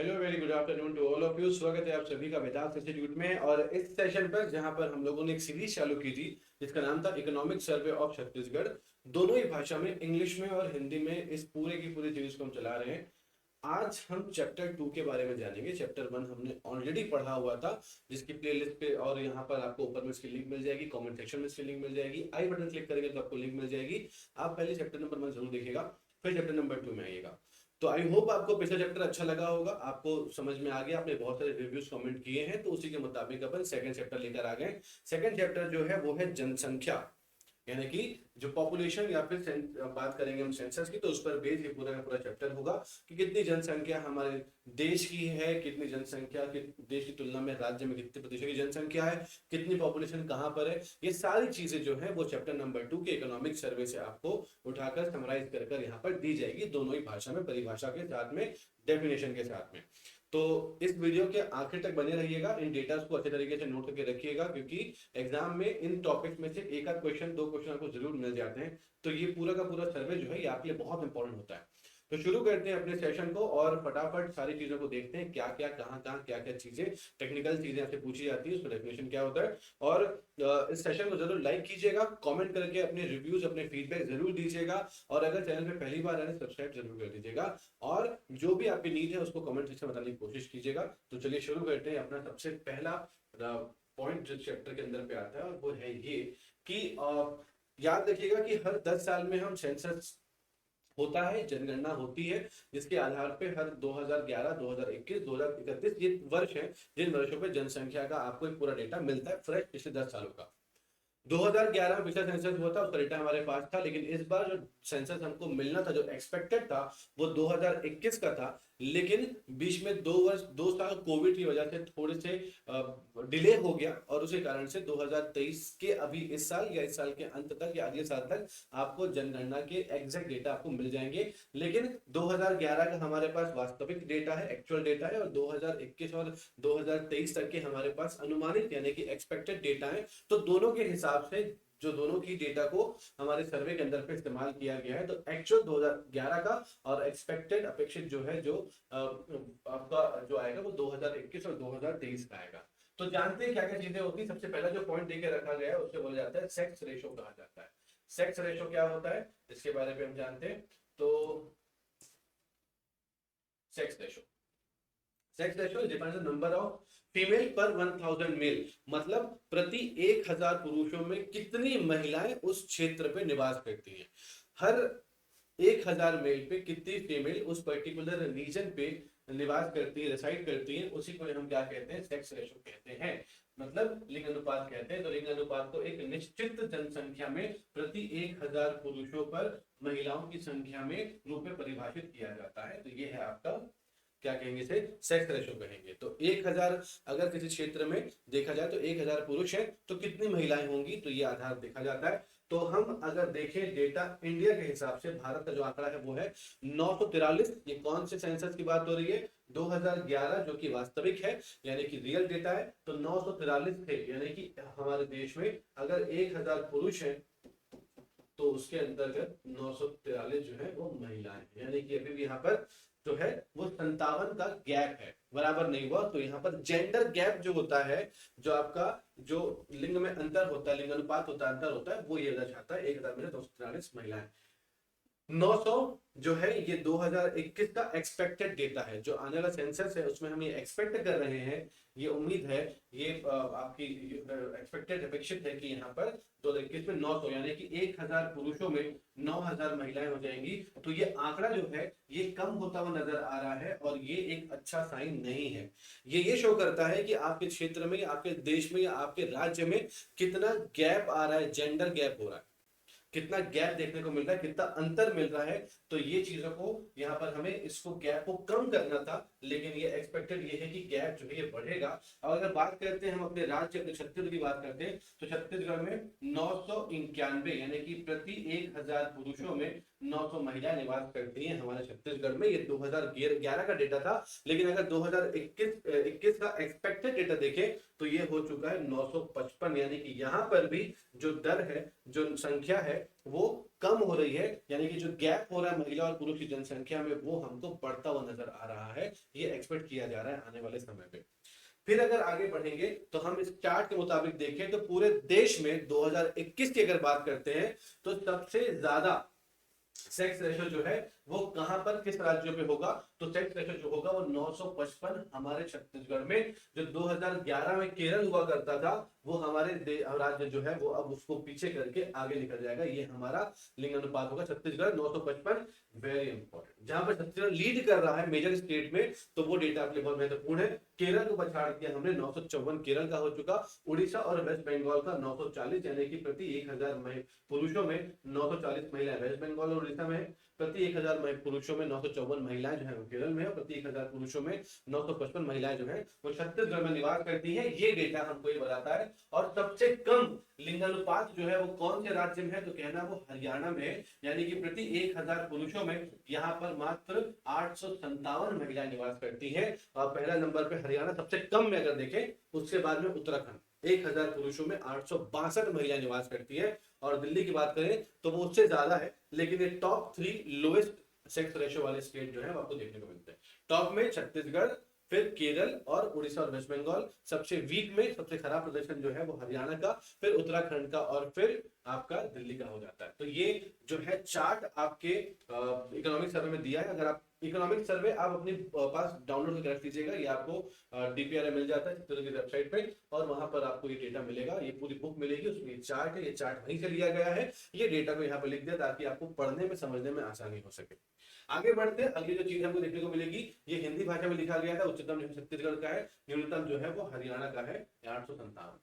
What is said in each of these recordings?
Hello, very good afternoon to all of you. स्वागत है आप सभी का वेदांत इंस्टीट्यूट में। और इस सेशन पर जहां पर हम लोगों ने एक सीरीज चालू की थी जिसका नाम था इकोनॉमिक सर्वे ऑफ छत्तीसगढ़, दोनों ही भाषा में, इंग्लिश में और हिंदी में, इस पूरे की पूरी सीरीज को हम चला रहे हैं। आज हम चैप्टर 2 के बारे में जानेंगे। चैप्टर 1 हमने ऑलरेडी पढ़ा हुआ था, जिसकी प्लेलिस्ट पे और यहाँ पर आपको ऊपर में इसकी लिंक मिल जाएगी, कमेंट सेक्शन में इसकी लिंक मिल जाएगी, आई बटन क्लिक करेंगे तो आपको लिंक मिल जाएगी। आप पहले चैप्टर नंबर 1 जरूर देखिएगा, फिर चैप्टर नंबर 2 में आइएगा। तो आई होप आपको पिछला चैप्टर अच्छा लगा होगा, आपको समझ में आ गया। आपने बहुत सारे रिव्यूज कमेंट किए हैं, तो उसी के मुताबिक अपन सेकंड चैप्टर लेकर आ गए। सेकंड चैप्टर जो है वो है जनसंख्या, यानी कि जो पॉपुलेशन या फिर बात करेंगे हम सेंसस की, तो उस पर बेस ये पूरा का पूरा चैप्टर होगा कि कितनी जनसंख्या हमारे देश की है, कितनी जनसंख्या कि देश की तुलना में राज्य में कितने प्रतिशत की जनसंख्या है, कितनी पॉपुलेशन कहाँ पर है। ये सारी चीजें जो है वो चैप्टर नंबर 2 के इकोनॉमिक सर्वे से आपको उठाकर समराइज कर यहाँ पर दी जाएगी, दोनों ही भाषा में, परिभाषा के साथ में, डेफिनेशन के साथ में। तो इस वीडियो के आखिर तक बने रहिएगा, इन डेटास को अच्छे तरीके से नोट करके रखिएगा, क्योंकि एग्जाम में इन टॉपिक्स में से एक आध क्वेश्चन, दो क्वेश्चन आपको जरूर मिल जाते हैं। तो ये पूरा का पूरा सर्वे जो है ये आपके लिए बहुत इंपॉर्टेंट होता है। तो शुरू करते हैं अपने सेशन को और फटाफट सारी चीजों को देखते हैं, क्या क्या कहाँ कहाँ क्या क्या चीजें, टेक्निकल चीजें आपसे पूछी जाती है, उसका डेफिनेशन क्या होता है। और इस सेशन को जरूर लाइक कीजिएगा, कमेंट करके अपने रिव्यूज, अपने फीडबैक जरूर दीजिएगा। और अगर चैनल पे पहली बार आए सब्सक्राइब जरूर कर दीजिएगा, और जो भी आपकी नीड है उसको कमेंट सेक्शन में बताने की कोशिश कीजिएगा। तो चलिए शुरू करते हैं अपना सबसे पहला पॉइंट जो चैप्टर के अंदर पे आता है, और वो है ये कि याद रखिएगा कि हर 10 साल में हम सेंसस होता है, जनगणना होती है, जिसके आधार पे हर 2011, 2021, 2031 ये वर्ष है जिन वर्षों पे जनसंख्या का आपको एक पूरा डेटा मिलता है, फ्रेश पिछले 10 सालों का। 2011 में पिछला सेंसस हुआ था, उसका डेटा हमारे पास था, लेकिन इस बार जो सेंसस हमको मिलना था, जो एक्सपेक्टेड था, वो 2021 का था। लेकिन बीच में 2 साल कोविड की वजह से थोड़े से डिले हो गया, और उसी कारण से 2023 के अभी इस साल या इस साल के अंत तक या अगले साल तक आपको जनगणना के एग्जैक्ट डेटा आपको मिल जाएंगे। लेकिन 2011 का हमारे पास वास्तविक डेटा है, एक्चुअल डेटा है, और 2021 और 2023 तक के हमारे पास अनुमानित यानी कि एक्सपेक्टेड डेटा है। तो दोनों के हिसाब से, जो दोनों की डेटा को हमारे सर्वे के अंदर पे इस्तेमाल किया गया है, तो एक्चुअल 2011 का और एक्सपेक्टेड, अपेक्षित जो है, जो आपका जो आएगा वो 2021 और 2023 का आएगा। तो जानते हैं क्या क्या चीजें होती है। सबसे पहला जो पॉइंट देके रखा गया है उससे बोला जाता है सेक्स रेशो कहा जाता है। सेक्स रेशो क्या होता है इसके बारे में हम जानते हैं। तो sex ratio, sex ratio depends on number of female पर 1000 मेल, मतलब प्रति 1000 पुरुषों में कितनी महिलाएं उस क्षेत्र पे निवास करती हैं। हर 1000 मेल पे कितनी फीमेल उस पर्टिकुलर रीजन पे निवास करती है, रिसाइड करती है, उसी को हम क्या कहते हैं, सेक्स रेशियो कहते हैं, मतलब लिंग अनुपात कहते हैं। तो लिंग अनुपात को एक निश्चित जनसंख्या में प्रति 1000 पुरुषों पर महिलाओं की संख्या में रूप में परिभाषित किया जाता है। तो ये है आपका, क्या कहेंगे इसे, सेक्स रेशो कहेंगे। तो 1000 अगर किसी क्षेत्र में देखा जाए तो 1000 पुरुष हैं, तो कितनी महिलाएं होंगी, तो ये आधार देखा जाता है। तो हम अगर देखें डेटा इंडिया के हिसाब से, भारत का जो आंकड़ा है वो है 943। ये कौन से सेंसस की बात हो रही है, 2011 जो कि वास्तविक है, यानी कि रियल डेटा है। तो 943 थे, यानी कि हमारे देश में अगर 1000 पुरुष हैं तो उसके अंतर्गत 943 जो है वो महिलाएं, यानी कि अभी भी यहाँ पर जो है वो 57 का गैप है, बराबर नहीं हुआ। तो यहाँ पर जेंडर गैप जो होता है, जो आपका जो लिंग में अंतर होता है, लिंग अनुपात होता है, अंतर होता है, वो ये दर्शाता है 1000 में 243 महिलाएं। 900 जो है ये 2021 का एक्सपेक्टेड डेटा है। जो आने वाला सेंसस है उसमें हम ये एक्सपेक्ट कर रहे हैं, ये उम्मीद है, ये आपकी एक्सपेक्टेड, अपेक्षित है कि यहाँ पर 2021 में 900 यानी कि 1000 पुरुषों में 9000 महिलाएं हो जाएंगी। तो ये आंकड़ा जो है ये कम होता हुआ नजर आ रहा है, और ये एक अच्छा साइन नहीं है। ये शो करता है कि आपके क्षेत्र में, आपके देश में या आपके राज्य में कितना गैप आ रहा है, जेंडर गैप हो रहा है, कितना गैप देखने को मिल रहा है, कितना अंतर मिल रहा है। तो ये चीजों को यहाँ पर हमें, इसको गैप को कम करना था, लेकिन ये एक्सपेक्टेड ये है कि गैप जो है ये बढ़ेगा। और अगर बात करते हैं हम अपने राज्य, अपने छत्तीसगढ़ की बात करते हैं, तो छत्तीसगढ़ में 991 यानी कि प्रति 1000 पुरुषों में 900 महिलाएं निवास करती हैं हमारे छत्तीसगढ़ में। ये 2011 का डेटा था, लेकिन अगर 2021 का एक्सपेक्टेड डेटा देखें तो ये हो चुका है 955, यानी कि यहाँ पर भी जो दर है, जो संख्या है वो कम हो रही है, यानी कि जो गैप हो रहा है महिला और पुरुष की जनसंख्या में वो हमको बढ़ता हुआ नजर आ रहा है। ये एक्सपेक्ट किया जा रहा है आने वाले समय में। फिर अगर आगे बढ़ेंगे तो हम इस चार्ट के मुताबिक देखें तो पूरे देश में 2021 की अगर बात करते हैं तो सबसे ज्यादा सेक्स रेशो जो है वो कहां पर, किस राज्यों पे होगा, तो सेक्स रेशो जो होगा वो 955 हमारे छत्तीसगढ़ में। जो 2011 में केरल हुआ करता था वो हमारे राज्य जो है वो अब उसको पीछे करके आगे निकल जाएगा। ये हमारा लिंग अनुपात होगा छत्तीसगढ़ 955, वेरी इंपॉर्टेंट। जहां पर छत्तीसगढ़ लीड कर रहा है मेजर स्टेट में तो वो डेटा आपके लिए बहुत महत्वपूर्ण है। केरल को पछाड़ दिया हमने, 954 केरल का हो चुका। उड़ीसा और वेस्ट बंगाल का 940, यानी कि प्रति 1000 पुरुषों में 940 महिलाएं वेस्ट बंगाल और उड़ीसा में, प्रति 1000 पुरुषों में 954 महिलाएं जो है वो केरल में है, प्रति 1000 पुरुषों में 955 महिलाएं जो है वो छत्तीसगढ़ में निवास करती हैं। ये डेटा हमको ये बताता है। और सबसे कम लिंगानुपात जो है वो कौन से राज्य में है, तो कहना वो हरियाणा में है, यानी कि प्रति 1000 पुरुषों में यहाँ पर मात्र 857 महिलाएं निवास करती हैं। और पहला नंबर पे हरियाणा सबसे कम में अगर देखें, उसके बाद में उत्तराखंड 1000 पुरुषों में 862 महिलाएं निवास करती है। और दिल्ली की बात करें तो वो उससे ज्यादा है, लेकिन ये टॉप 3 लोएस्ट सेक्स रेशो वाले स्टेट जो है वो आपको देखने को मिलते हैं। टॉप में छत्तीसगढ़, फिर केरल और उड़ीसा और वेस्ट बंगाल। सबसे वीक में सबसे खराब प्रदर्शन जो है वो हरियाणा का, फिर उत्तराखंड का और फिर आपका दिल्ली का हो जाता है। तो ये जो है चार्ट आपके इकोनॉमिक सर्वे में दिया है। अगर आप इकोनॉमिक सर्वे आप अपने पास डाउनलोड करके रख लीजिएगा, ये आपको डीपीआर मिल जाता है छत्तीसगढ़ की वेबसाइट पे, और वहां पर आपको ये डेटा मिलेगा। ये पूरी बुक मिलेगी, उसमें चार्ट है, ये चार्ट वहीं से लिया गया है। ये डेटा को यहाँ पर लिख दिया ताकि आपको पढ़ने में समझने में आसानी हो सके। आगे बढ़ते हैं, अगली जो चीज हमको देखने को मिलेगी ये हिंदी भाषा में लिखा गया था। उच्चतम जो छत्तीसगढ़ का है, न्यूनतम जो है वो हरियाणा का है 857।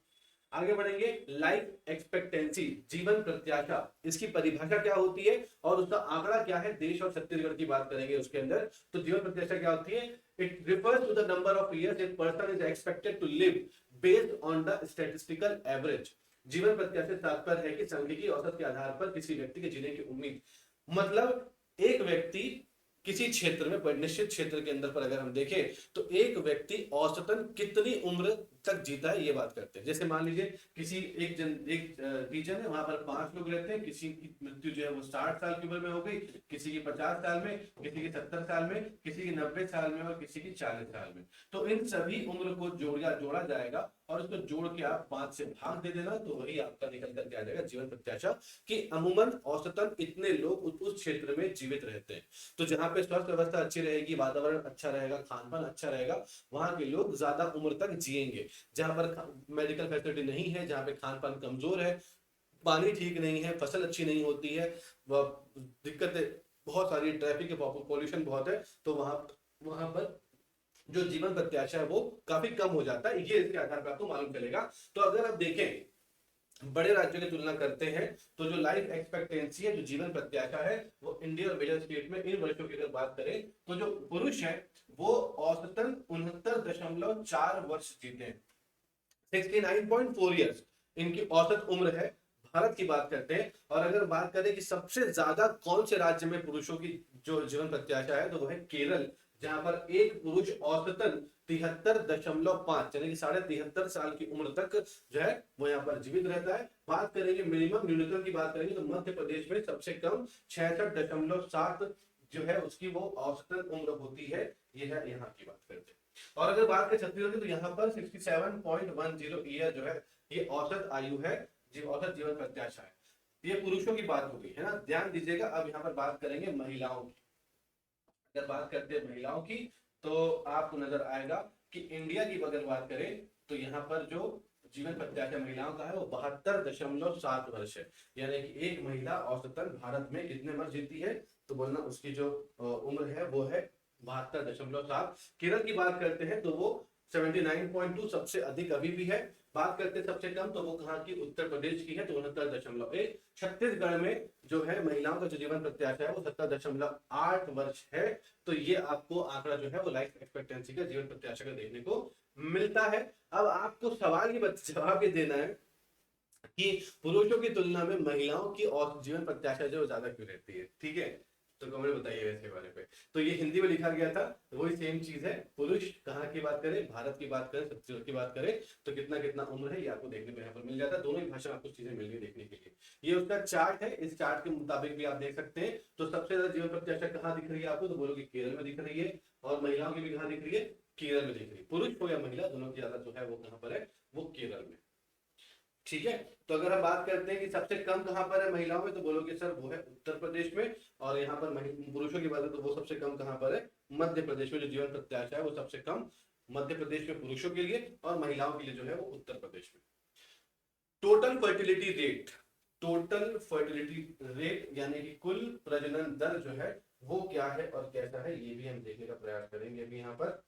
आगे बढ़ेंगे, लाइफ एक्सपेक्टेंसी, जीवन प्रत्याशा, इसकी परिभाषा क्या होती है और उसका आंकड़ा क्या है, देश और छत्तीसगढ़ की बात करेंगे उसके अंदर। तो जीवन प्रत्याशा क्या होती है, it refers to the number of years a person is expected to live based on the statistical average. जीवन प्रत्याशा तात्पर्य है कि सांख्यिकीय औसत के आधार पर किसी व्यक्ति के जीने की उम्मीद, मतलब एक व्यक्ति किसी क्षेत्र में, निश्चित क्षेत्र के अंदर पर अगर हम देखें तो एक व्यक्ति औसतन कितनी उम्र तक जीता है ये बात करते हैं। जैसे मान लीजिए किसी एक रीजन है, वहां पर 5 लोग रहते हैं, किसी की मृत्यु जो है वो 60 साल की उम्र में हो गई, किसी की 50 साल में, किसी की 70 साल में, किसी की 90 साल में और किसी की 40 साल में। तो इन सभी उम्र को जोड़ा जाएगा और उसको जोड़ के आप 5 से भाग दे देना तो वही आपका निकल करके आ जाएगा जीवन प्रत्याशा, कि अमूमन औसतन इतने लोग उस क्षेत्र में जीवित रहते हैं। तो जहां पे स्वास्थ्य व्यवस्था अच्छी रहेगी, वातावरण अच्छा रहेगा, खान पान अच्छा रहेगा, वहां के लोग ज्यादा उम्र तक जिएंगे। जहां पर मेडिकल फैसिलिटी नहीं है, जहां पे खान पान कमजोर है, पानी ठीक नहीं है, फसल अच्छी नहीं होती है, दिक्कतें बहुत सारी, ट्रैफिक पॉल्यूशन बहुत है, तो वहां पर जो जीवन प्रत्याशा है वो काफी कम हो जाता है। ये इसके आधार पर आपको मालूम चलेगा। तो अगर आप देखें बड़े राज्यों की तुलना करते हैं तो जो लाइफ एक्सपेक्टेंसी है, जो जीवन प्रत्याशा है, वो इंडिया और मेजर स्टेट में इन वर्षों की अगर बात करें तो जो पुरुष है वो औसतन 69.4 वर्ष जीते हैं, 69.4 ईयर्स इनकी औसत उम्र है। भारत की बात करते हैं और अगर बात करें कि सबसे ज्यादा कौन से राज्य में पुरुषों की जो जीवन प्रत्याशा है तो वो है केरल, जहां पर एक पुरुष औसतन 73.5 यानी कि 73.5 साल की उम्र तक जो है वो यहाँ पर जीवित रहता है। बात करेंगे मिनिमम, न्यूनतम की बात करेंगे तो मध्य प्रदेश में सबसे कम 66.7 जो है उसकी वो औसतन उम्र होती है। ये है यहाँ की बात करते हैं। और अगर बात करें छत्तीसगढ़ की तो यहाँ पर 67.10 ईयर जो है ये औसत आयु है, औसत जीवन प्रत्याशा है। ये पुरुषों की बात होगी, है ना, ध्यान दीजिएगा। अब यहाँ पर बात करेंगे महिलाओं की। अगर बात करते हैं महिलाओं की तो आपको नजर आएगा कि इंडिया की अगर बात करें तो यहाँ पर जो जीवन प्रत्याशा महिलाओं का है वो 72.7 वर्ष है, यानी कि एक महिला औसतन भारत में कितने वर्ष जीती है तो बोलना उसकी जो उम्र है वो है 72.7। केरल की बात करते हैं तो वो 79.2 सबसे अधिक अभी भी है। बात करते सबसे कम तो वो कहाँ की, उत्तर प्रदेश की है, तो 69.1। छत्तीसगढ़ में जो है महिलाओं का जो जीवन प्रत्याशा है वो 70.8 वर्ष है। तो ये आपको आंकड़ा जो है वो लाइफ एक्सपेक्टेंसी का, जीवन प्रत्याशा का देखने को मिलता है। अब आपको सवाल ही जवाब ये देना है कि पुरुषों की तुलना में महिलाओं की औसत जीवन प्रत्याशा जो ज्यादा क्यों रहती है। ठीक है, तो कमेंट बताइए इसके बारे में। तो ये हिंदी में लिखा गया था, वही सेम चीज है। पुरुष कहाँ की बात करें, भारत की बात करें, छत्तीसगढ़ की बात करें, तो कितना कितना उम्र है ये आपको देखने को यहाँ पर मिल जाता है। दोनों ही भाषा में आपको चीजें मिल रही देखने के लिए। ये उसका चार्ट है, इस चार्ट के मुताबिक भी आप देख सकते हैं। तो सबसे ज्यादा जीवन प्रत्याशा कहाँ दिख रही है आपको, तो बोलोगे केरल में दिख रही है, और महिलाओं की भी कहाँ दिख रही है, केरल में दिख रही है। पुरुष हो या महिला, दोनों की ज्यादा जो है वो कहाँ पर है, वो केरल में। ठीक है, तो अगर हम बात करते हैं कि सबसे कम कहां पर है महिलाओं में, तो बोलोगे सर वो है उत्तर प्रदेश में। और यहाँ पर पुरुषों की बात है तो वो सबसे कम कहां पर है, मध्य प्रदेश में। जो जीवन प्रत्याशा है वो सबसे कम मध्य प्रदेश में पुरुषों के लिए, और महिलाओं के लिए जो है वो उत्तर प्रदेश में। Total fertility rate, total fertility rate यानी कि कुल प्रजनन दर जो है वो क्या है और कैसा है, ये भी हम देखने का प्रयास करेंगे अभी यहाँ पर।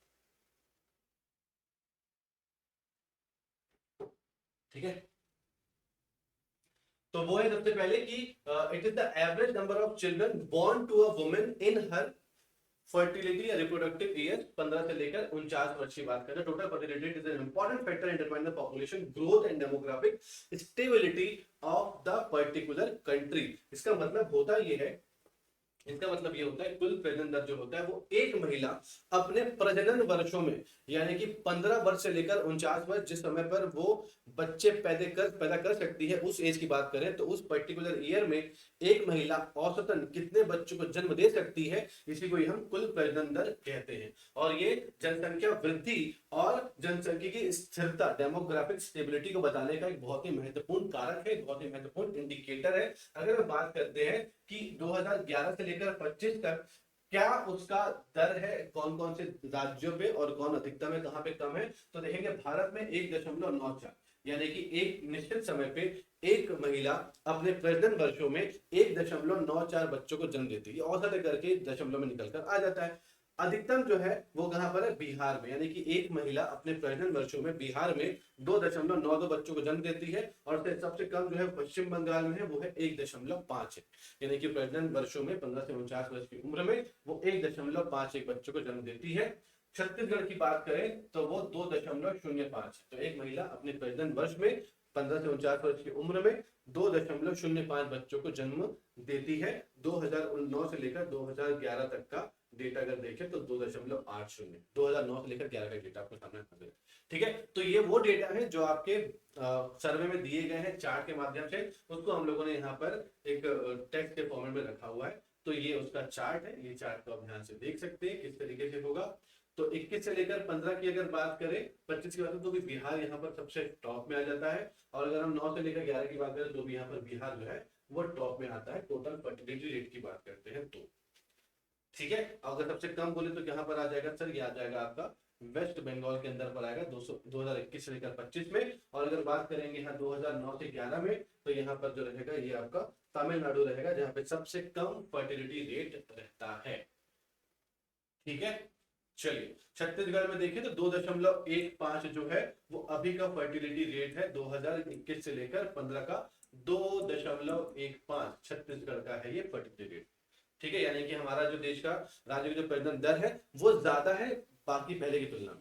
ठीक है, तो वो है सबसे पहले कि it is the average number of children born to a woman in her fertility या रिप्रोडक्टिव ईयर, 15 से लेकर 49 वर्ष की बात करें। Total fertility is an important factor in determine the population growth and demographic stability of the particular country. इसका मतलब होता ये है, इसका मतलब ये होता है कुल प्रजनन दर जो होता है वो एक महिला अपने प्रजनन वर्षों में, यानी कि 15 वर्ष से लेकर 49 वर्ष, जिस समय पर वो बच्चे पैदा कर सकती है, उस एज की बात करें तो उस पर्टिकुलर ईयर में एक महिला औसतन कितने बच्चों को जन्म दे सकती है, इसी को ही हम कुल प्रजनन दर कहते हैं। और ये जनसंख्या वृद्धि और जनसंख्या की स्थिरता, डेमोग्राफिक स्टेबिलिटी को बताने का एक बहुत ही महत्वपूर्ण कारक है, बहुत ही महत्वपूर्ण इंडिकेटर है। अगर हम बात करते हैं कि 2011 से लेकर 25 तक क्या उसका दर है, कौन कौन से राज्यों पे और कौन अधिकतम है, कहां पे कम है, तो देखेंगे भारत में 1.94, यानी कि एक निश्चित समय पे एक महिला अपने प्रजनन वर्षों में 1.94 बच्चों को जन्म देती है। औसत करके दशमलव में निकलकर आ जाता है। अधिकतम जो है वो कहां पर है, बिहार में, यानी कि एक महिला अपने प्रजनन वर्षों में बिहार में 2.92 बच्चों को जन्म देती है। और सबसे कम जो है पश्चिम बंगाल में है, वो है 1.5 है। यानी कि प्रजनन वर्षों में 15 से 49 वर्ष की उम्र में वो 1.51 बच्चों को जन्म देती है। छत्तीसगढ़ की बात करें तो वो 2.05 है। तो एक महिला अपने प्रजनन वर्ष में 15 से 49 वर्ष की उम्र में 2.05 बच्चों को जन्म देती है। 2009 से लेकर 2011 तक का डेटा अगर देखें तो 2.80, 2009 से लेकर 11 का डेटा आपको सामने आ गया। ठीक है, तो ये वो डेटा है जो आपके सर्वे में दिए गए हैं चार्ट के माध्यम से, उसको हम लोगों ने यहाँ पर एक टेक्स्ट के फॉर्मेट में रखा हुआ है। तो ये उसका चार्ट है, ये चार्ट को आप ध्यान से देख सकते हैं किस तरीके से होगा। तो 21 से लेकर 15 की अगर बात करें, 25 की बात करें तो भी बिहार यहाँ पर सबसे टॉप में आ जाता है। और अगर हम 9 से लेकर 11 की बात करें तो भी यहाँ पर बिहार जो है वो टॉप में आता है, टोटल फर्टिलिटी रेट की बात करते हैं तो। ठीक है, अगर सबसे कम बोले तो यहाँ पर आ जाएगा सर, ये आ जाएगा आपका वेस्ट बंगाल के अंदर पर आएगा 2021 से लेकर 25 में। और अगर बात करेंगे यहाँ 2009 से 11 में, तो यहाँ पर जो रहेगा ये आपका तमिलनाडु रहेगा, जहाँ पे सबसे कम फर्टिलिटी रेट रहता है। ठीक है, चलिए छत्तीसगढ़ में देखें तो 2.15 जो है वो अभी का फर्टिलिटी रेट है, 2021 से लेकर 15 का 2.15 छत्तीसगढ़ का है ये फर्टिलिटी रेट। ठीक है, यानी कि हमारा जो देश का राज्य की जो प्रजनन दर है वो ज्यादा है बाकी पहले की तुलना में।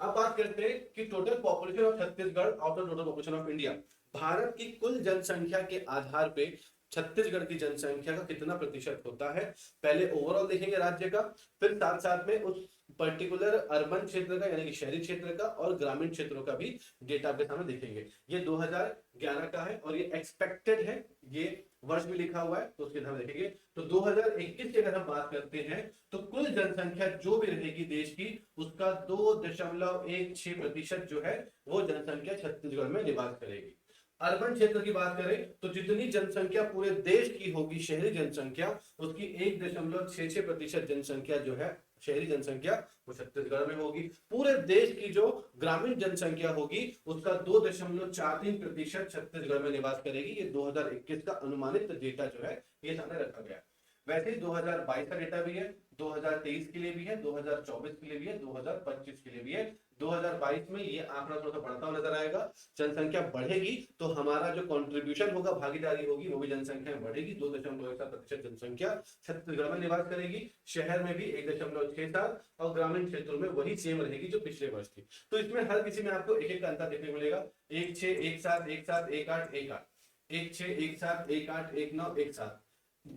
अब बात करते हैं कि total population of Chhattisgarh out of total population of India. Bharat की कुल जनसंख्या के आधार पे छत्तीसगढ़ की जनसंख्या का कितना प्रतिशत होता है, पहले ओवरऑल देखेंगे राज्य का, फिर साथ साथ में उस पर्टिकुलर अर्बन क्षेत्र का यानी कि शहरी क्षेत्र का और ग्रामीण क्षेत्रों का भी डेटा आपके सामने देखेंगे। ये 2011 का है और ये एक्सपेक्टेड है, ये वर्ष भी लिखा हुआ है तो उसके सामने देखेंगे। तो 2021 की अगर हम बात करते हैं तो कुल जनसंख्या जो भी रहेगी देश की, उसका 2.16% जो है वो जनसंख्या छत्तीसगढ़ में निवास करेगी। अर्बन क्षेत्र की बात करें तो जितनी जनसंख्या पूरे देश की होगी शहरी जनसंख्या, उसकी 1.66% जनसंख्या जो है शहरी जनसंख्या वो छत्तीसगढ़ में होगी। पूरे देश की जो ग्रामीण जनसंख्या होगी उसका 2.43% छत्तीसगढ़ में निवास करेगी। ये 2021 का अनुमानित डेटा जो है ये सामने रखा गया। वैसे 2022 का डेटा भी है, 2023 के लिए भी है, 2024 के लिए भी है, 2025 के लिए भी है। 2022 में ये आंकड़ा थोड़ा सा बढ़ता हुआ नजर आएगा। जनसंख्या बढ़ेगी तो हमारा जो कंट्रीब्यूशन होगा, भागीदारी होगी, वो भी जनसंख्या में बढ़ेगी। 2.17% जनसंख्या छत्तीसगढ़ में निवास करेगी, शहर में भी 1.67 और ग्रामीण क्षेत्रों में वही सेम रहेगी जो पिछले वर्ष थी। तो इसमें हर किसी में आपको एक एक का अंतर देखने को मिलेगा। 1.6, 1.7, 1.7, 1.8, 1.8, 1.6, 1.7, 1.8, 1.9, 1.7,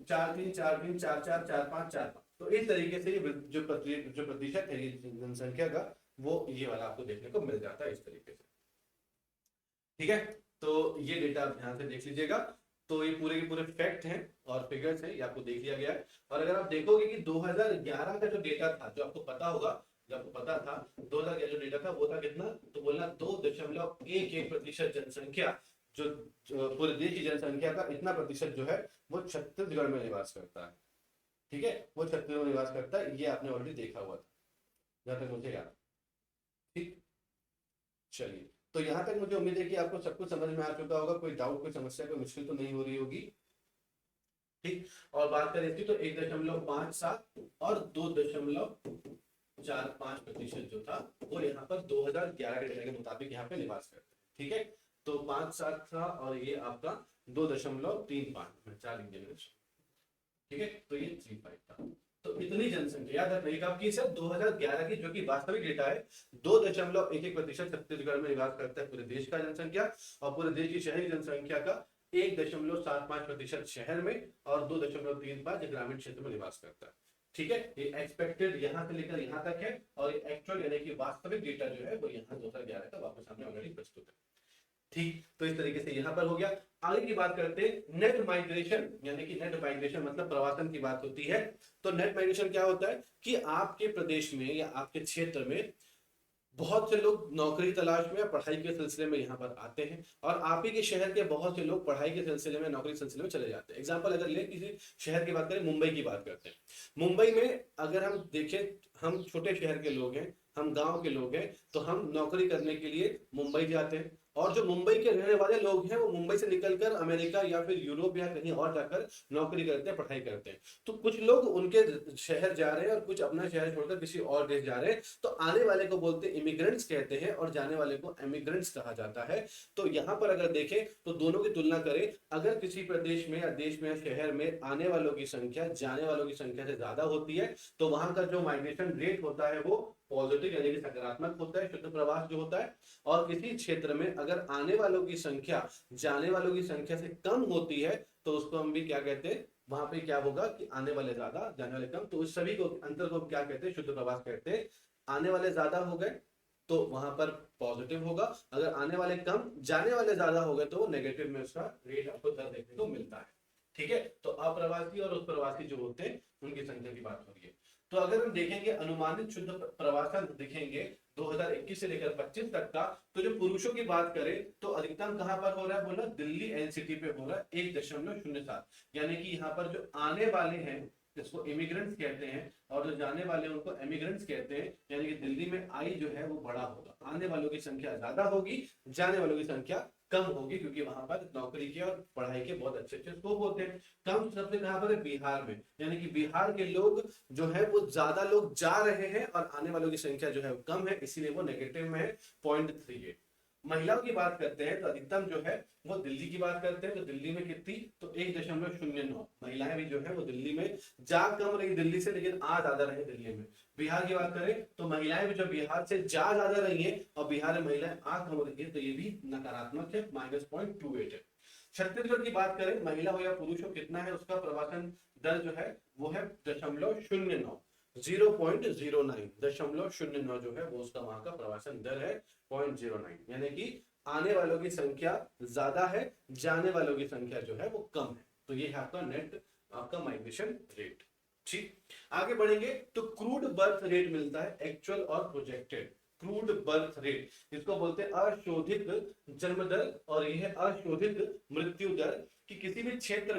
4.3, 4.3, 4.4, 4.5, 4.5। तो इस तरीके से जो प्रतिशत है जनसंख्या का, वो ये वाला आपको देखने को मिल जाता है इस तरीके से। ठीक है, तो ये डेटा आप ध्यान से देख लीजिएगा। तो ये पूरे के पूरे फैक्ट हैं और फिगर्स हैं, ये आपको देख लिया गया है। और अगर आप देखोगे कि 2011 का जो डेटा था, जो आपको पता होगा, जो आपको पता था 2011 जो डेटा था वो था कितना, तो बोलना 2.11% जनसंख्या, जो पूरे देश की जनसंख्या का इतना प्रतिशत जो है वो छत्तीसगढ़ में निवास करता है। ठीक है, वो छत्तीसगढ़ में निवास करता है, ये आपने ऑलरेडी देखा हुआ था जहां तक मुझे याद। ठीक, चलिए, तो यहाँ तक मुझे उम्मीद है कि आपको सब कुछ समझ में आ चुका होगा। कोई डाउट, कोई समस्या, कोई मुश्किल तो नहीं हो रही होगी। ठीक, और बात करें इसकी तो 1.57 और 2.45% जो था वो यहाँ पर 2011 के डेटा के मुताबिक यहाँ पे निवास करते हैं। ठीक है, तो 5.7 था और ये आपका 2.35 4 इंडियन। ठीक है, तो ये 3.5 था। तो इतनी जनसंख्या याद रखिएगा आपकी सिर्फ 2011 की, जो कि वास्तविक डेटा है। 2.11% छत्तीसगढ़ में निवास करता है पूरे देश का जनसंख्या, और पूरे देश की शहरी जनसंख्या का 1.75% शहर में और 2.35 ग्रामीण क्षेत्र में निवास करता है। ठीक है, ये एक्सपेक्टेड यहाँ से लेकर यहाँ तक है, और एक्चुअल यानी कि वास्तविक डेटा जो है वो यहाँ 2011 का वापस हमने ऑलरेडी प्रस्तुत है। ठीक, तो इस तरीके से यहां पर हो गया। आगे की बात करते हैं नेट माइग्रेशन, यानी कि नेट माइग्रेशन मतलब प्रवासन की बात होती है। तो नेट माइग्रेशन क्या होता है कि आपके प्रदेश में या आपके क्षेत्र में बहुत से लोग नौकरी तलाश में या पढ़ाई के सिलसिले में यहाँ पर आते हैं, और आप ही के शहर के बहुत से लोग पढ़ाई के सिलसिले में, नौकरी सिलसिले में चले जाते हैं। एग्जांपल अगर ले किसी शहर की बात करें, मुंबई की बात करते हैं। मुंबई में अगर हम देखें, हम छोटे शहर के लोग हैं, हम गांव के लोग हैं, तो हम नौकरी करने के लिए मुंबई जाते हैं। और जो मुंबई के रहने वाले लोग हैं वो मुंबई से निकलकर अमेरिका या फिर यूरोप या कहीं और जाकर नौकरी करते हैं, पढ़ाई करते हैं। तो कुछ लोग उनके शहर जा रहे हैं और कुछ अपना शहर छोड़कर किसी और देश जा रहे हैं। तो आने वाले को बोलते इमिग्रेंट्स कहते हैं और जाने वाले को एमिग्रेंट्स कहा जाता है। तो यहाँ पर अगर देखें तो दोनों की तुलना करें, अगर किसी प्रदेश में या देश में या शहर में आने वालों की संख्या जाने वालों की संख्या से ज्यादा होती है, तो वहां का जो माइग्रेशन रेट होता है वो पॉजिटिव यानी कि सकारात्मक होता है, शुद्ध प्रवास जो होता है। और किसी क्षेत्र में अगर आने वालों की संख्या जाने वालों की संख्या से कम होती है, तो उसको हम भी क्या कहते हैं, वहां पे क्या होगा कि आने वाले ज्यादा जाने वाले कम, तो उस सभी को अंतर को क्या कहते हैं, शुद्ध प्रवास कहते हैं। आने वाले ज्यादा हो गए तो वहां पर पॉजिटिव होगा, अगर आने वाले कम जाने वाले ज्यादा हो गए तो वो नेगेटिव में उसका रेट आपको दर देखने को मिलता है। ठीक है, तो अप्रवासी और उस प्रवासी जो होते हैं उनकी संख्या की बात हो रही है। तो अगर हम देखेंगे अनुमानित शुद्ध प्रवासन देखेंगे 2021 से लेकर 25 तक का, तो जो पुरुषों की बात करें तो अधिकतम कहां पर हो रहा है, बोला दिल्ली एनसीटी पे हो रहा है 1.07, यानी कि यहाँ पर जो आने वाले हैं जिसको इमिग्रेंट्स कहते हैं और जो जाने वाले हैं उनको एमिग्रेंट्स कहते हैं, यानी कि दिल्ली में आई जो है वो बड़ा होगा, आने वालों की संख्या ज्यादा होगी, जाने वालों की संख्या कम होगी, क्योंकि वहां पर नौकरी के और पढ़ाई के बहुत अच्छे अच्छे स्कोप होते हैं। कम सबसे कहां पर है, बिहार में, यानी कि बिहार के लोग जो है वो ज्यादा लोग जा रहे हैं और आने वालों की संख्या जो है वो कम है, इसीलिए वो नेगेटिव में है 0.38। महिलाओं की बात करते हैं तो अधिकतम जो है वो दिल्ली की बात करते हैं, तो दिल्ली में कितनी, तो 1.09 महिलाएं भी जो है वो दिल्ली में जा कम रही दिल्ली से, लेकिन आ ज्यादा रहे दिल्ली में। बिहार की बात करें तो महिलाएं भी जो बिहार से जा ज्यादा रही है और बिहार में महिलाएं आ कम रही है, तो ये भी नकारात्मक है, -0.28 है। छत्तीसगढ़ की बात करें महिला हो या पुरुष हो कितना है उसका प्रवासन दर जो है वो है 0.09, 0.09 जो है वो उसका वहां का प्रवासन दर है 0.09, यानी कि आने वालों की संख्या ज्यादा है, जाने वालों की संख्या जो है वो कम है। तो ये है आपका नेट आपका माइग्रेशन रेट। ठीक, आगे बढ़ेंगे तो क्रूड बर्थ रेट मिलता है, एक्चुअल और प्रोजेक्टेड क्रूड बर्थ रेट, जिसको बोलते हैं अशोधित जन्म दर, और यह है अशोधित मृत्यु दर, कि किसी भी क्षेत्र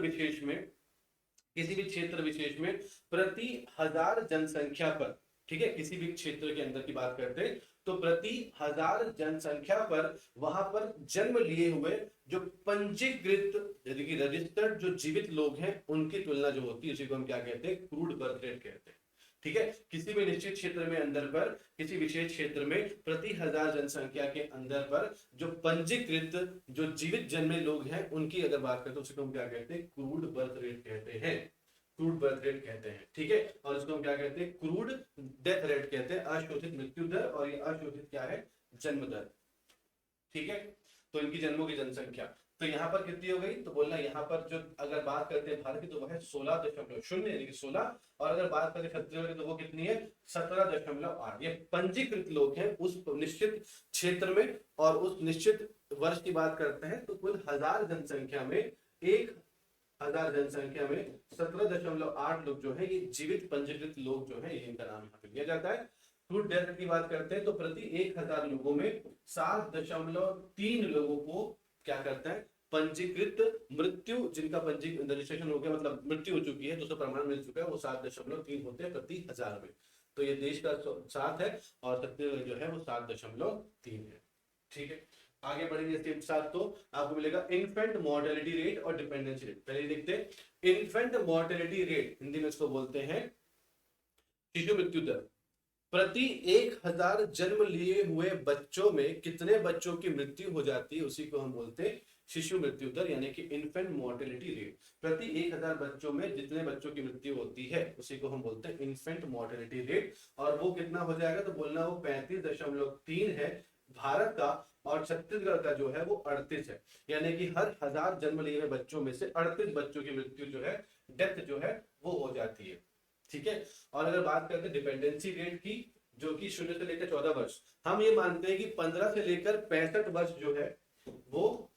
विशेष में प्रति 1000 जनसंख्या पर, ठीक है, किसी भी क्षेत्र के अंदर की बात करते हैं तो प्रति 1000 जनसंख्या पर वहां पर जन्म लिए हुए जो पंजीकृत यानी कि रजिस्टर्ड जो जीवित लोग हैं उनकी तुलना जो होती है उसी को हम क्या कहते हैं, क्रूड बर्थ रेट कहते हैं। ठीक है, किसी भी निश्चित क्षेत्र में अंदर पर, किसी विशेष क्षेत्र में प्रति 1000 जनसंख्या के अंदर पर जो पंजीकृत जो जीवित जन्मे लोग हैं उनकी अगर बात करें तो उसको हम क्या कहते हैं, क्रूड बर्थ रेट कहते हैं, क्रूड बर्थ रेट कहते हैं। ठीक है, और इसको हम क्या कहते हैं, क्रूड डेथ रेट कहते हैं, अशोषित मृत्यु दर, और ये अशोषित क्या है, जन्म दर। ठीक है, तो इनकी जन्मों की जनसंख्या तो यहाँ पर कितनी हो गई, तो बोलना यहाँ पर जो अगर बात करते हैं भारत की तो वो है 16.0 यानी कि 16, और अगर बात करें छत्तीसगढ़ की तो वो कितनी है, 17.8। ये पंजीकृत लोग हैं उस निश्चित क्षेत्र में, और उस निश्चित वर्ष की बात करते हैं तो कुल 1000 जनसंख्या में 1000 जनसंख्या में 17.8 लोग जो है ये जीवित पंजीकृत लोग जो है, इनका नाम यहाँ पे लिया जाता है। क्रूड डेथ की बात करते हैं तो प्रति 1000 लोगों में 7.3 लोगों को क्या करते हैं, पंजीकृत मृत्यु, जिनका पंजीकृत रजिस्ट्रेशन हो गया मतलब मृत्यु हो चुकी है, दूसरा प्रमाण मिल चुका है, वो 7.3 होते हैं प्रति 1000 में। तो ये देश का 7 है और छत्तीसगढ़ जो है वो 7.3 है। ठीक है, आगे बढ़ेंगे इसके साथ तो आपको मिलेगा इन्फेंट मोर्टेलिटी रेट और डिपेंडेंसी रेट। पहले देखते हैं इन्फेंट मोर्टेलिटी रेट, हिंदी में इसको बोलते हैं शिशु मृत्यु दर। प्रति 1000 जन्म लिए हुए बच्चों में कितने बच्चों की मृत्यु हो जाती है, उसी को हम बोलते हैं शिशु मृत्यु दर, यानी कि इन्फेंट मोर्टेलिटी रेट। प्रति 1000 बच्चों में जितने बच्चों की मृत्यु होती है उसी को हम बोलते हैं इन्फेंट मोर्टेलिटी रेट, और वो कितना हो जाएगा, तो बोलना वो 35.3 है भारत का, और छत्तीसगढ़ का जो है वो 38 है, यानी कि हर 1000 जन्म लिए हुए बच्चों में से 38 बच्चों की मृत्यु जो है, डेथ जो है वो हो जाती है। ठीक है, और अगर बात करते हैं डिपेंडेंसी रेट की, जो कि 0 से लेकर 14 वर्ष, हम ये मानते हैं कि 15 से लेकर 65 वर्ष जो है वो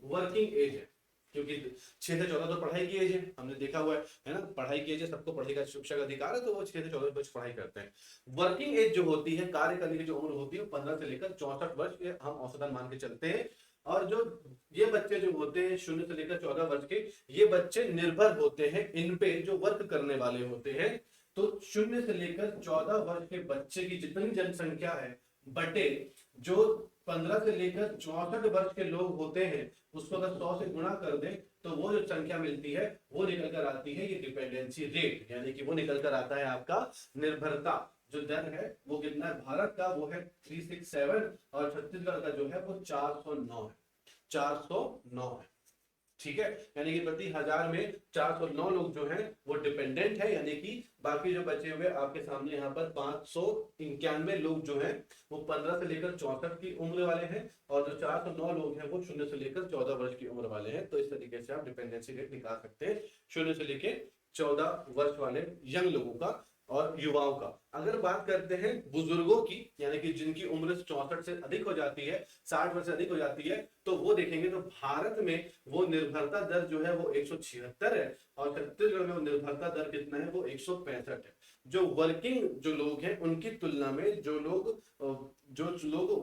वर्किंग एज है, क्योंकि 6 से 14 तो पढ़ाई की एज है, हमने देखा हुआ है ना, पढ़ाई की एज है, सबको पढ़ाई का शिक्षा का अधिकार है, तो वो 6 से 14 वर्ष पढ़ाई करते हैं। वर्किंग एज जो होती है, कार्य करने की जो उम्र होती है, 15 से लेकर 64 वर्ष ये हम औसतन मान के चलते हैं। और जो ये बच्चे जो होते हैं 0 से लेकर 14 वर्ष के, ये बच्चे निर्भर होते हैं इन पे जो वर्क करने वाले होते हैं। तो 0 से लेकर 14 वर्ष के बच्चे की जितनी जनसंख्या है बटे जो 15 से लेकर 64 वर्ष के लोग होते हैं, उसको अगर 100 से गुणा कर दें तो वो जो संख्या मिलती है वो निकल कर आती है ये डिपेंडेंसी रेट, यानी कि वो निकल कर आता है आपका निर्भरता जो दर है वो कितना है, भारत का वो है 367 और छत्तीसगढ़ का जो है वो 409 है, 409 है। ठीक है, यानी कि प्रति 1000 में 409 लोग जो हैं वो डिपेंडेंट है, यानी कि बाकी जो बचे हुए आपके सामने यहाँ पर 591 लोग जो हैं वो 15 से लेकर 64 की उम्र वाले हैं, और जो 409 लोग हैं वो 0 से लेकर 14 वर्ष की उम्र वाले हैं। तो इस तरीके से आप डिपेंडेंसी रेट निकाल सकते हैं 0 से लेकर 14 वर्ष वाले यंग लोगों का और युवाओं का। अगर बात करते हैं बुजुर्गों की, यानी कि जिनकी उम्र 64 से अधिक हो जाती है, 60 वर्ष से अधिक हो जाती है, तो वो देखेंगे तो भारत में वो निर्भरता दर जो है वो 176 है, और छत्तीसगढ़ में वो निर्भरता दर कितना है, वो 165 है। जो वर्किंग जो लोग हैं उनकी तुलना में जो लोग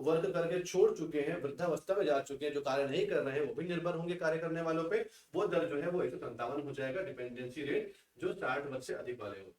वर्क करके छोड़ चुके हैं, वृद्धावस्था में जा चुके हैं, जो कार्य नहीं कर रहे हैं, वो भी निर्भर होंगे कार्य करने वालों पे, वो दर जो है वो 157 हो जाएगा डिपेंडेंसी रेट, जो 60 वर्ष से अधिक वाले होते हैं।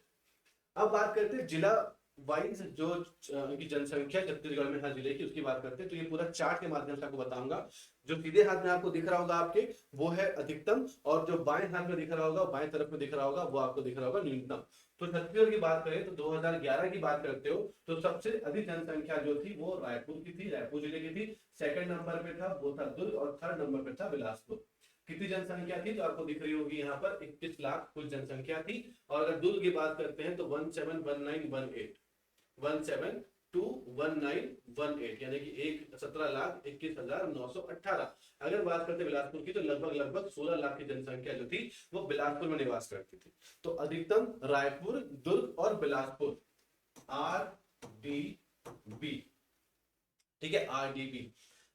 अब बात करते हैं जिला वाइज जो उनकी जनसंख्या छत्तीसगढ़ में हर जिले की, उसकी बात करते हैं। तो ये पूरा चार्ट के माध्यम से आपको बताऊंगा। जो सीधे हाथ में आपको दिख रहा होगा आपके वो है अधिकतम, और जो बाएं हाथ में दिख रहा होगा, बाएं तरफ में दिख रहा होगा, वो आपको दिख रहा होगा न्यूनतम। तो छत्तीसगढ़ की बात करें तो 2011 की बात करते हो तो सबसे अधिक जनसंख्या जो थी वो रायपुर की थी, रायपुर जिले की थी। सेकंड नंबर पे था वो था दुर्ग, और थर्ड नंबर पे था बिलासपुर। कितनी जनसंख्या थी तो आपको दिख रही होगी यहाँ पर 21 लाख कुल जनसंख्या थी। और अगर दुर्ग की बात करते हैं तो 171918 यानी कि 17,21,918। अगर बात करते बिलासपुर की तो लगभग 16 लाख की जनसंख्या जो थी वो बिलासपुर में निवास करती थी। तो अधिकतम रायपुर, दुर्ग और बिलासपुर, RDB। ठीक है, RDB।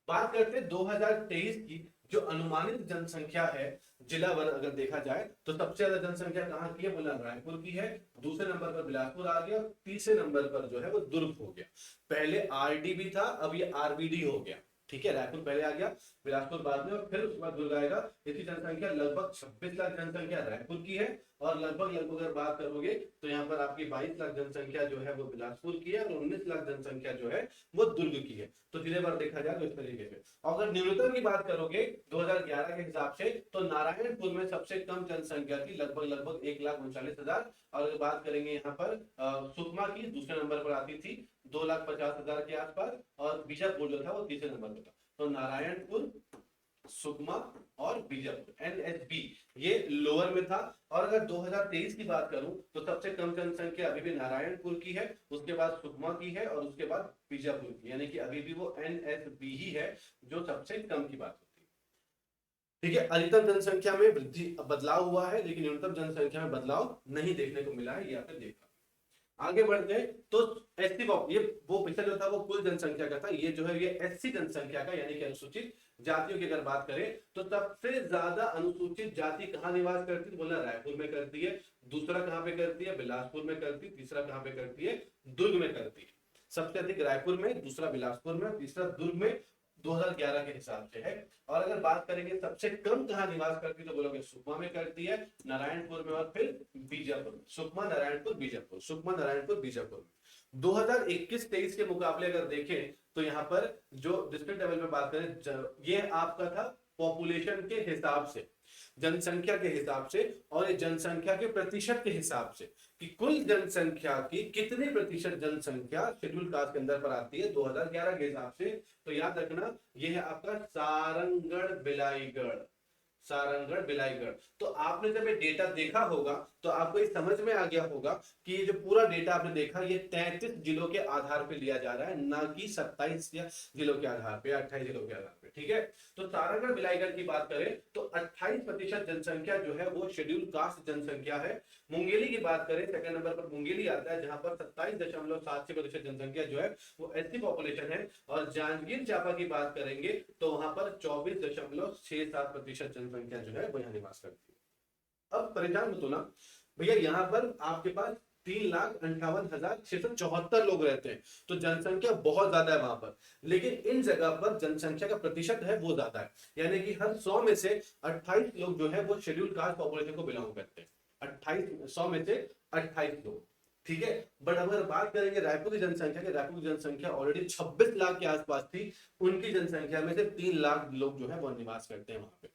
बात करते हैं 2023 की जो अनुमानित जनसंख्या है जिला वर अगर देखा जाए तो सबसे ज्यादा जनसंख्या कहां की है, बोला रायपुर की है, दूसरे नंबर पर बिलासपुर आ गया, तीसरे नंबर पर जो है वो दुर्ग हो गया। पहले RDB था, अब ये RBD हो गया। ठीक है, रायपुर पहले आ गया, बिलासपुर बाद में, और फिर उसके बाद दुर्ग आएगा। इसकी जनसंख्या लगभग 26 लाख जनसंख्या रायपुर की है, और लगभग अगर बात करोगे तो यहाँ पर आपकी 22 लाख जनसंख्या जो है वो बिलासपुर की है, और 19 लाख जनसंख्या जो है वो दुर्ग की है। तो जिले भर देखा जाए तो इस तरीके से। अगर न्यूनतम की बात करोगे 2011 के हिसाब से, तो नारायणपुर में सबसे कम जनसंख्या थी, लगभग 1,39,000। और अगर बात करेंगे यहाँ पर सुकमा की, दूसरे नंबर पर आती थी 2,50,000 के आसपास, और बीजापुर जो था वो तीसरे नंबर पर था। तो नारायणपुर, सुकमा और बीजापुर, एनएसबी, ये लोअर में था। और अगर 2023 की बात करूं तो सबसे कम जनसंख्या अभी भी नारायणपुर की है, उसके बाद सुकमा की है, और उसके बाद बीजापुर की, यानी कि अभी भी वो एनएसबी ही है जो सबसे कम की बात होती है। ठीक है, अधिकतम जनसंख्या में वृद्धि बदलाव हुआ है, लेकिन न्यूनतम जनसंख्या में बदलाव नहीं देखने को मिला है, ये आपने देखा। आगे बढ़ते हैं तो एससी, ये वो पिछला जो था वो कुल जनसंख्या का था, ये जो है ये एससी जनसंख्या का, यानी कि अनुसूचित जातियों की अगर बात करें तो सबसे ज्यादा अनुसूचित जाति कहां निवास करती है, बोला रायपुर में करती है। दूसरा कहां पे करती है, बिलासपुर में करती है। तीसरा कहां पे करती है, दुर्ग में करती है। सबसे अधिक रायपुर में, दूसरा बिलासपुर में, तीसरा दुर्ग में 2011 के हिसाब से है। और अगर बात करेंगे सबसे कम कहां निवास करती है, तो बोलोगे सुकमा में करती है, नारायणपुर में, और फिर बीजापुर में। सुकमा, नारायणपुर, बीजापुर, सुकमा, नारायणपुर, बीजापुर में। 2021-23 के मुकाबले अगर देखें तो यहाँ पर जो डिस्ट्रिक्ट लेवल पे बात करें, ये आपका था पॉपुलेशन के हिसाब से, जनसंख्या के हिसाब से, और ये जनसंख्या के प्रतिशत के हिसाब से, कि कुल जनसंख्या की कितने प्रतिशत जनसंख्या शेड्यूल कास्ट के अंदर पर आती है 2011 के हिसाब से। तो याद रखना ये है आपका सारंगढ़ बिलाईगढ़, सारंगढ़ बिलाईगढ़। तो आपने जब ये डेटा देखा होगा तो आपको ये समझ में आ गया होगा कि ये जो पूरा डेटा आपने देखा ये 33 जिलों के आधार पे लिया जा रहा है, ना कि 27 जिलों के आधार पे, 28 जिलों के आधार पे। ठीक है, तो सारंगढ़ बिलाईगढ़ की बात करें तो 28% जनसंख्या जो है वो शेड्यूल कास्ट जनसंख्या है। मुंगेली की बात करें, सेकंड नंबर पर मुंगेली आता है, जहां पर 27.76% जनसंख्या जो है वो एससी पॉपुलेशन है। और जांजगीर चांपा की बात करेंगे तो वहां पर 24.67% जनसंख्या जो है वो यहाँ निवास करती है। अब परेशान मत होना भैया, यहाँ पर आपके पास 3,58,674 लोग रहते हैं, तो जनसंख्या बहुत ज्यादा है वहां पर। लेकिन इन जगह पर जनसंख्या का प्रतिशत है वो ज्यादा है, यानी कि हर 100 में से 28 लोग जो है वो शेड्यूल कास्ट पॉपुलेशन को बिलोंग करते हैं। 100 में से 28 लोग। ठीक है, बट अगर बात करेंगे रायपुर की जनसंख्या की, रायपुर की जनसंख्या ऑलरेडी 26 लाख के आसपास थी, उनकी जनसंख्या में से 3 लाख लोग जो है वो निवास करते हैं वहां पे।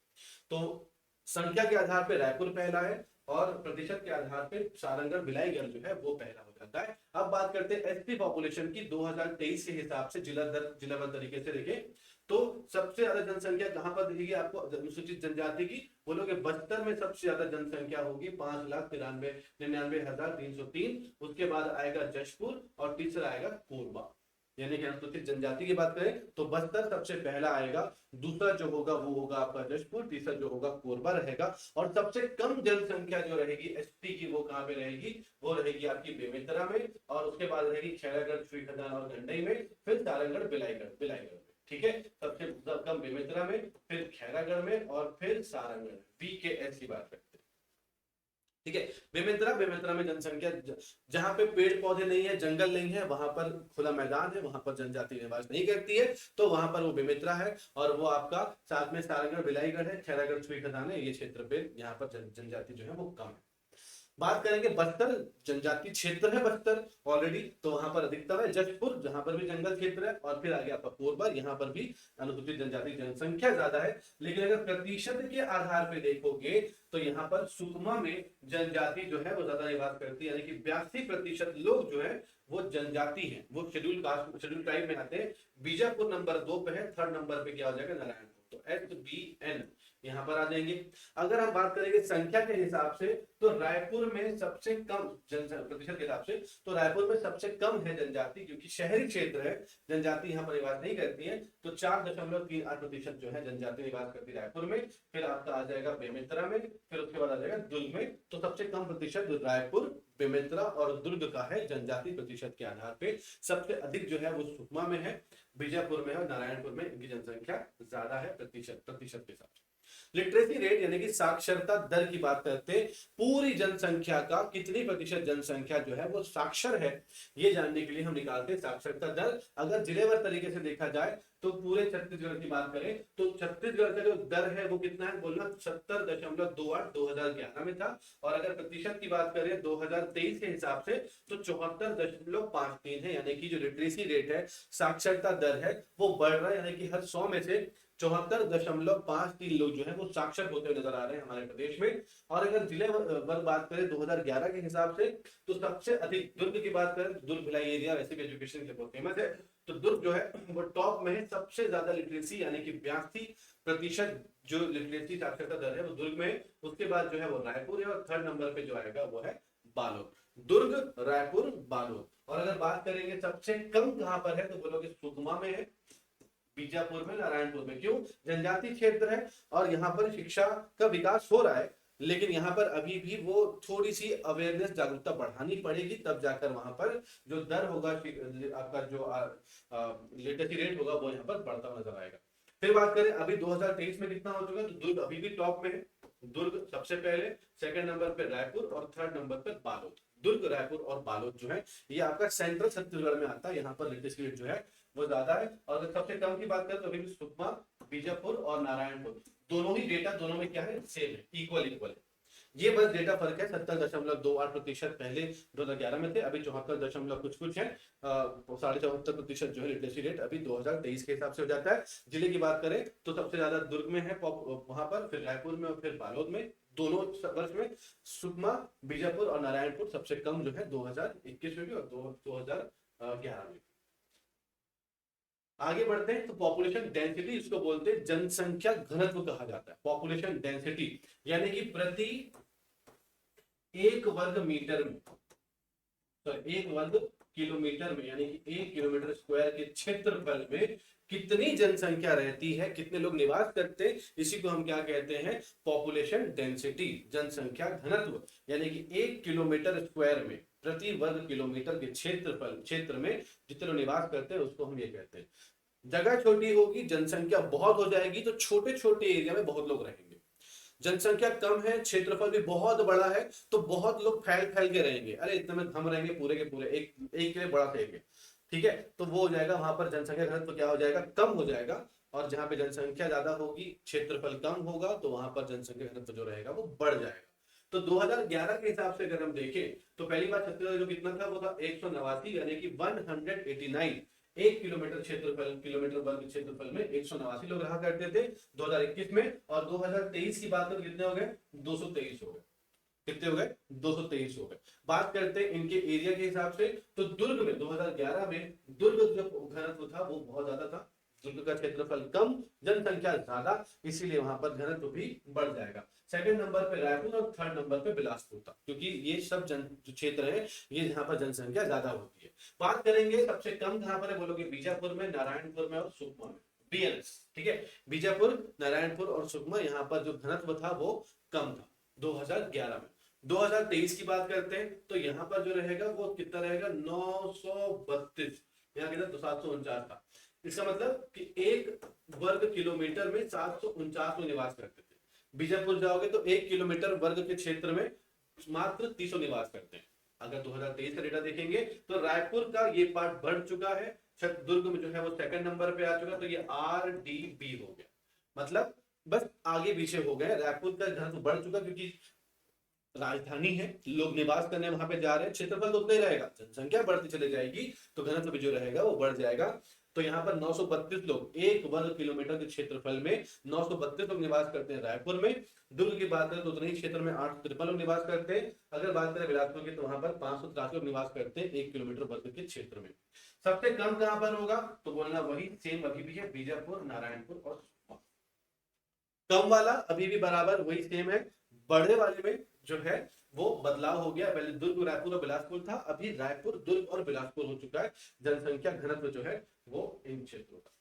तो संख्या के आधार पर रायपुर पहला है, और प्रतिशत के आधार पे सारंगढ़ बिलाईगढ़ जो है वो पहला हो जाता है। अब बात करते हैं एसटी पॉपुलेशन की 2023 के हिसाब से, जिलावार तरीके से देखें तो सबसे ज्यादा जनसंख्या कहां पर दिखेगी आपको अनुसूचित जनजाति की, बोलोगे बस्तर में सबसे ज्यादा जनसंख्या होगी 5,99,303। उसके बाद आएगा जशपुर, और तीसरा आएगा कोरबा। यानी कि अनुसूचित जनजाति की बात करें तो बस्तर सबसे पहला आएगा, दूसरा जो होगा वो होगा आपका जशपुर, तीसरा जो होगा कोरबा रहेगा। और सबसे कम जनसंख्या जो रहेगी एसटी की, वो कहां पे रहेगी, वो रहेगी आपकी बेमेतरा में, और उसके बाद रहेगी खैरागढ़, छुईखदान और गंडई में, फिर सारंगढ़ बिलाईगढ़ में। ठीक है, सबसे कम बेमेतरा में, फिर खैरागढ़ में, और फिर सारंगढ़, बीकेएस की बात करते हैं। ठीक है, बेमेतरा में जनसंख्या, जहां पे पेड़ पौधे नहीं है, जंगल नहीं है, वहां पर खुला मैदान है, वहां पर जनजाति निवास नहीं करती है, तो वहां पर वो बेमेतरा है। और वो आपका साथ में सारंगढ़ बिलाईगढ़ है, खैरागढ़ छुईखदान है, ये क्षेत्र पे यहाँ पर जनजाति जो है वो कम है। बात करेंगे बस्तर, जनजाति क्षेत्र है बस्तर ऑलरेडी, तो वहां पर अधिकतम है। जशपुर, जहां पर भी जंगल क्षेत्र है, और फिर आगे आपका कोरबा, यहाँ पर भी अनुसूचित जनजाति जनसंख्या ज्यादा है। लेकिन अगर प्रतिशत के आधार पर देखोगे तो यहाँ पर सुकमा में जनजाति जो है वो ज्यादा निवास करती है, यानी कि 82% लोग जो है वो जनजाति है, वो शेड्यूल कास्ट, शेड्यूल ट्राइब में आते हैं। बीजापुर नंबर 2 पे है, थर्ड नंबर पे क्या हो जाएगा, नारायणपुर। तो SBN यहाँ पर आ जाएंगे। अगर हम बात करेंगे संख्या के हिसाब से तो रायपुर में सबसे कम प्रतिशत के हिसाब से, तो रायपुर में सबसे कम है जनजाति, क्योंकि शहरी क्षेत्र है, जनजाति यहाँ पर निवास नहीं करती है। तो 4.38% जो है जनजाति निवास करती है रायपुर में। फिर आपका आ जाएगा बेमेतरा में, फिर उसके बाद आ जाएगा दुर्ग में। तो सबसे कम प्रतिशत रायपुर, बेमेतरा और दुर्ग का है जनजाति प्रतिशत के आधार पे। सबसे अधिक जो है वो सुकमा में है, बीजापुर में है, और नारायणपुर में इनकी जनसंख्या ज्यादा है प्रतिशत के हिसाब से। लिटरेसी रेट यानी कि साक्षरता दर की बात करते हैं, पूरी जनसंख्या का कितनी प्रतिशत जनसंख्या जो है वो साक्षर है, ये जानने के लिए हम निकालते हैं साक्षरता दर। अगर जिलेवार तरीके से देखा जाए तो पूरे छत्तीसगढ़ की बात करें तो छत्तीसगढ़ का जो दर है वो कितना है, बोलना 70.28 2011 में था। और अगर प्रतिशत की बात करें 2023 के हिसाब से तो 74.53 है, यानी कि जो लिटरेसी रेट है, साक्षरता दर है, वो बढ़ रहा है, यानी कि हर 100 में से 74.53 लोग जो है वो साक्षर होते हुए नजर आ रहे हैं हमारे प्रदेश में। और अगर जिले वर बात करें 2011 के हिसाब से तो सबसे अधिक दुर्ग की बात करें तो दुर्ग भिलाई एरिया वैसे भी एजुकेशन के लिए बहुत फेमस है, तो दुर्ग जो है वो टॉप में है, सबसे ज्यादा लिटरेसी यानी कि 82% जो लिटरेसी साक्षरता दर है वो दुर्ग में है। उसके बाद जो है वो रायपुर है और थर्ड नंबर पे जो आएगा वो है बालोद। दुर्ग, रायपुर, बालोद। और अगर बात करेंगे सबसे कम कहां पर है तो बोलोगे सुकमा में है, बीजापुर में, नारायणपुर में। क्यों? जनजातीय क्षेत्र है और यहाँ पर शिक्षा का विकास हो रहा है, लेकिन यहाँ पर अभी भी वो थोड़ी सी अवेयरनेस, जागरूकता बढ़ानी पड़ेगी, तब जाकर वहां पर जो दर होगा, आपका जो लिटरेसी रेट होगा वो यहाँ पर बढ़ता नजर आएगा। फिर बात करें अभी 2023 में कितना हो चुका है, तो दुर्ग अभी भी टॉप में है। दुर्ग सबसे पहले, सेकंड नंबर पे रायपुर और थर्ड नंबर पे बालोद। दुर्ग, रायपुर और बालोद जो है ये आपका सेंट्रल छत्तीसगढ़ में आता है, यहाँ पर लिटरेसी रेट जो है वो ज्यादा है। और अगर सबसे कम की बात करें तो अभी भी सुकमा, बीजापुर और नारायणपुर, दोनों ही डेटा दोनों में क्या है, सेम है, इक्वल इक्वल है। ये बस डेटा फर्क है, 70.28% पहले 2011 में थे, अभी 74 कुछ कुछ है, 74.5% जो है लिटरेसी रेट अभी 2023 के हिसाब से हो जाता है। जिले की बात करें तो सबसे ज्यादा दुर्ग में है, वहां पर, फिर रायपुर में और फिर बालोद में, दोनों वर्ष में। सुकमा, बीजापुर और नारायणपुर सबसे कम जो है 2021 में भी और 2011 में। आगे बढ़ते हैं तो पॉपुलेशन डेंसिटी, इसको बोलते हैं जनसंख्या घनत्व कहा जाता है। पॉपुलेशन डेंसिटी यानी कि प्रति एक वर्ग मीटर में, तो एक वर्ग किलोमीटर में, यानी कि 1 किलोमीटर स्क्वायर के क्षेत्रफल में कितनी जनसंख्या रहती है, कितने लोग निवास करते हैं, इसी को हम क्या कहते हैं, पॉपुलेशन डेंसिटी, जनसंख्या घनत्व। यानी कि 1 किलोमीटर स्क्वायर में प्रति वर्ग किलोमीटर के क्षेत्र में जितने लोग निवास करते हैं उसको हम ये कहते हैं। जगह छोटी होगी, जनसंख्या बहुत हो जाएगी, तो छोटे छोटे एरिया में बहुत लोग रहेंगे। जनसंख्या कम है, क्षेत्रफल भी बहुत बड़ा है, तो बहुत लोग फैल फैल के रहेंगे, अरे इतने में हम रहेंगे पूरे के पूरे, एक एक के लिए बड़ा एरिया, ठीक है, तो वो हो जाएगा, वहां पर जनसंख्या घनत्व तो क्या हो जाएगा, कम हो जाएगा। और जहां पे जनसंख्या ज्यादा होगी, क्षेत्रफल कम होगा, तो वहां पर जनसंख्या घनत्व जो रहेगा वो बढ़ जाएगा। तो 2011 के हिसाब से अगर हम देखें तो पहली बार छत्तीसगढ़ जो कितना था वो था 189, यानी कि 189, 1 किलोमीटर क्षेत्रफल, किलोमीटर वर्ग क्षेत्रफल में 189 लोग रहा करते थे 2021 में। और 2023 की बात करें कितने हो गए, 223 हो गए। कितने हो गए, 223 हो गए। बात करते हैं इनके एरिया के हिसाब से, तो दुर्ग में 2011 में दुर्ग जो घनत्व था वो बहुत ज्यादा था, दुर्ग का क्षेत्रफल कम, जनसंख्या ज्यादा, इसीलिए वहां पर घनत्व भी बढ़ जाएगा। सेकंड नंबर पे रायपुर और थर्ड नंबर पे बिलासपुर था, क्योंकि ये सब जो क्षेत्र है ये जहां पर जनसंख्या ज्यादा होती है। बात करेंगे सबसे कम कहां पर है, बोलोगे बीजापुर में, नारायणपुर में और सुकमा में, बीएनएस, ठीक है, बीजापुर, नारायणपुर और सुकमा, यहाँ पर जो घनत्व था वो कम था 2011 में। 2023 की बात करते हैं तो यहाँ पर जो रहेगा वो कितना रहेगा, 932, यहाँ कितना, 749 था। इसका मतलब कि 1 वर्ग किलोमीटर में 749 लोग निवास करते थे। बीजापुर जाओगे तो 1 किलोमीटर वर्ग के क्षेत्र में मात्र 300 निवास करते हैं। अगर 2023 का डेटा देखेंगे तो रायपुर का ये पार्ट बढ़ चुका है, दुर्ग में जो है वो सेकंड नंबर पे आ चुका, तो ये RDB हो गया, मतलब बस आगे पीछे हो गए। रायपुर का घनत्व बढ़ चुका क्योंकि राजधानी है, लोग निवास करने वहां पे जा रहे हैं, क्षेत्रफल तो उतना ही रहेगा, जनसंख्या बढ़ती चली जाएगी तो घनत्व भी जो रहेगा वो बढ़ जाएगा। तो यहाँ पर 932 लोग 1 वर्ग किलोमीटर के क्षेत्रफल में 932 लोग निवास करते हैं रायपुर में। दुर्ग की बात करें तो उतने ही क्षेत्र में 853 लोग निवास करते हैं। अगर बात करें बिलासपुर की तो वहां पर 583 लोग निवास करते हैं 1 किलोमीटर वर्ग के क्षेत्र में। सबसे कम कहां पर होगा तो बोलना वही सेम अभी भी है, बीजापुर, नारायणपुर और सुकमा। कम वाला अभी भी बराबर वही सेम है, बड़े वाले में जो है वो बदलाव हो गया, पहले दुर्ग, रायपुर और बिलासपुर था, अभी रायपुर, दुर्ग और बिलासपुर हो चुका है जनसंख्या घनत्व जो है वो इन क्षेत्रों का।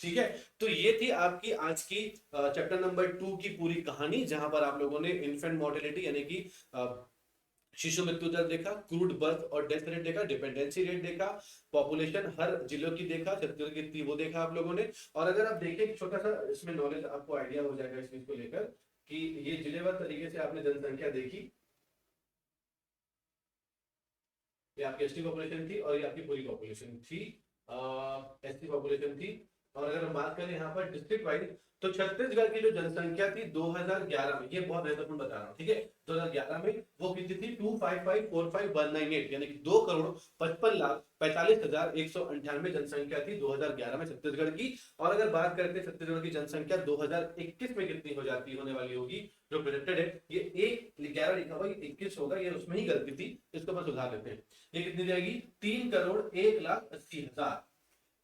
ठीक है, तो ये थी आपकी आज की चैप्टर नंबर 2 की पूरी कहानी, जहां पर आप लोगों ने इन्फेंट मोर्टेलिटी यानी कि शिशु मृत्यु दर देखा, क्रूड बर्थ और डेथ रेट देखा, डिपेंडेंसी रेट देखा, पॉपुलेशन हर जिलों की देखा, छत्तीसगढ़ की कितनी वो देखा आप लोगों ने। और अगर आप देखें एक छोटा सा इसमें नॉलेज आपको आइडिया हो जाएगा इस चीज को लेकर कि ये जिलेवार तरीके से आपने जनसंख्या देखी, ये आपकी एसटी पॉपुलेशन थी और ये आपकी पूरी पॉपुलेशन थी, एसटी पॉपुलेशन थी। और अगर हम बात करें यहाँ पर डिस्ट्रिक्ट वाइज, तो छत्तीसगढ़ की जो जनसंख्या थी 2011 में, ये बहुत महत्वपूर्ण बता रहा हूँ, ठीक है, 2011 में वो कितनी थी 255,45,198, यानी कि 2,55,45,198 जनसंख्या थी 2011 में छत्तीसगढ़ की। और अगर बात करते हैं छत्तीसगढ़ की जनसंख्या 2021 में कितनी हो जाती होने वाली होगी, जो प्रोजेक्टेड है, ये एक 11 लिखा हुआ, 21 होगा, ये उसमें ही गलती थी, इसको बस सुधार लेते हैं। ये कितनी जाएगी 3,01,80,000।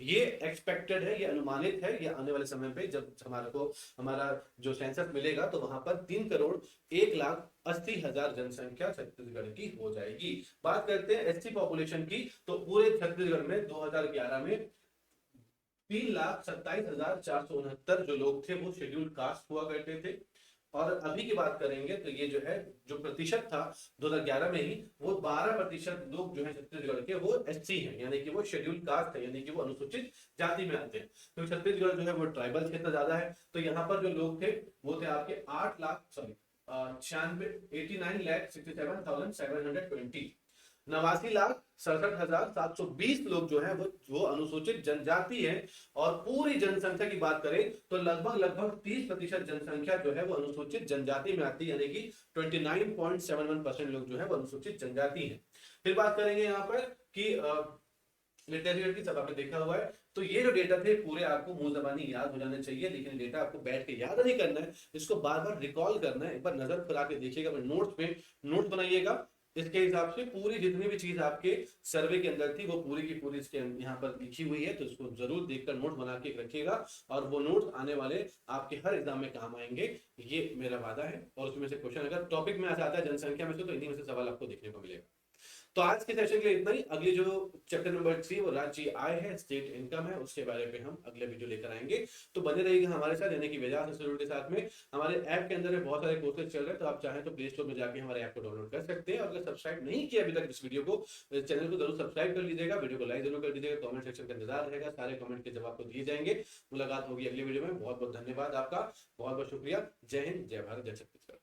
ये एक्सपेक्टेड है, ये अनुमानित है, ये आने वाले समय पे जब हमारे को हमारा जो सेंसस मिलेगा तो वहां पर 3,01,80,000 जनसंख्या छत्तीसगढ़ की हो जाएगी। बात करते हैं एसटी पॉपुलेशन की, तो पूरे छत्तीसगढ़ में 2011 में 3,27,469 जो लोग थे वो शेड्यूल्ड कास्ट हुआ करते थे। और अभी की बात करेंगे तो ये जो है जो प्रतिशत था 2011 में ही, वो 12% लोग जो है छत्तीसगढ़ के वो एससी हैं, यानी कि वो शेड्यूल कास्ट है, यानी कि वो अनुसूचित जाति में आते हैं। तो छत्तीसगढ़ जो है वो ट्राइबल क्षेत्र ज्यादा है, तो यहाँ पर जो लोग थे वो थे आपके 89,67,720, 89,67,720 लोग जो है वो अनुसूचित जनजाति है। और पूरी जनसंख्या की बात करें तो लगभग लगभग 30% जनसंख्या जो है वो अनुसूचित जनजाति में आती है, यानी कि 29.71% लोग जो है वो अनुसूचित जनजाति है। फिर बात करेंगे यहाँ पर कि लिटरेसी रेट की सब आपने देखा हुआ है। तो ये जो डेटा थे पूरे आपको मुंह जबानी याद हो जाने चाहिए, लेकिन डेटा आपको बैठ के याद नहीं करना है, इसको बार बार रिकॉल करना है, एक बार नजर फिरा के देखिएगा, नोट्स में नोट बनाइएगा। इसके हिसाब से पूरी जितनी भी चीज आपके सर्वे के अंदर थी वो पूरी की पूरी इसके यहाँ पर लिखी हुई है, तो इसको जरूर देखकर नोट बना के रखिएगा, और वो नोट्स आने वाले आपके हर एग्जाम में काम आएंगे, ये मेरा वादा है। और उसमें से क्वेश्चन अगर टॉपिक में आ जाता है जनसंख्या में से, तो इन्हीं में से सवाल आपको देखने को मिलेगा। तो आज के सेशन के लिए इतना ही। अगली जो चैप्टर नंबर 3 वो राज्य आय है, स्टेट इनकम है, उसके बारे में हम अगले वीडियो लेकर आएंगे। तो बने रहिएगा हमारे साथ, यानी कि वेदांत इंस्टीट्यूट के साथ में। हमारे ऐप के अंदर में बहुत सारे कोर्सेज चल रहे हैं, तो आप चाहें तो प्ले स्टोर में जाके हमारे ऐप को डाउनलोड कर सकते हैं। और अगर सब्सक्राइब नहीं किया अभी तक इस वीडियो को, चैनल को जरूर सब्सक्राइब कर लीजिएगा, वीडियो को लाइक जरूर कर दीजिएगा, कमेंट सेक्शन का इंतजार रहेगा, सारे कमेंट के जवाब को दिए जाएंगे। मुलाकात होगी अगले वीडियो में। बहुत बहुत धन्यवाद आपका, बहुत बहुत शुक्रिया। जय हिंद, जय भारत, जय छत्तीसगढ़।